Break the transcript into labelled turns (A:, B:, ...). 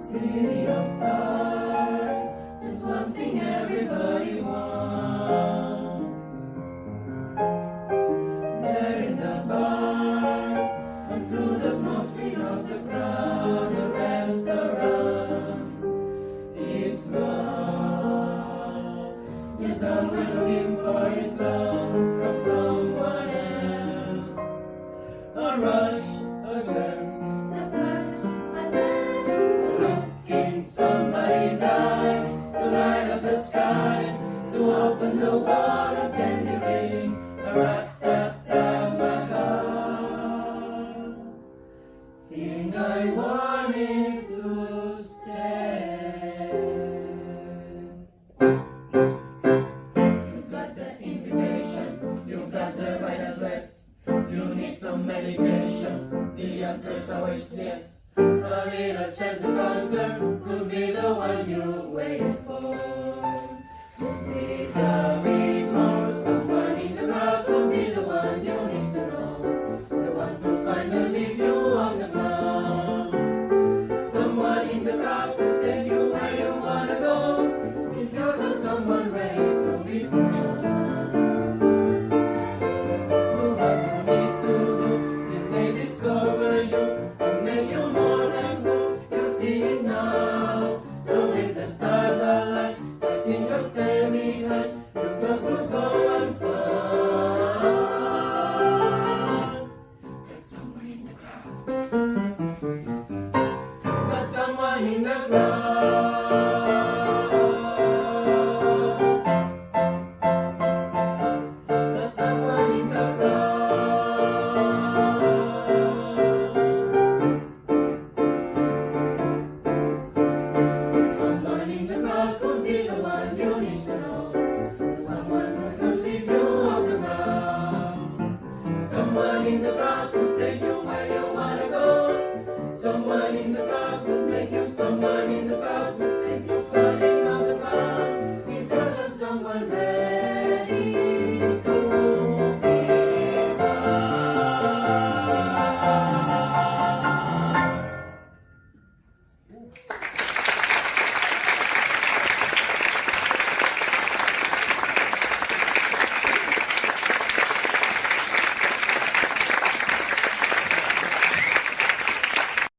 A: City of stars, there's one thing everybody wants. There in the bars and through the small street of the crowded restaurants, it's love. Yes, all we're looking for is love from someone else. A rush, a glance,
B: A touch, a dance,
A: a look in somebody's eyes, to light up the skies, to open the world and send it raining. A rat-tat-tat, my heart. Think I wanted to stay. You got the invitation, you got the right address. You need some medication, the answer's always yes. A little chance encounter could be the one you waited for. Just please a bit more. Someone in the crowd could be the one you need to know. The ones who finally leave you on the ground. Someone in the crowd could tell you where you wanna go. If you're the someone ready to be free. What you need to do till they discover you and make you more than who you see it now. So if the stars align, I think I'll stay behind. You've got to go and find. There's someone in the crowd. But someone in the crowd.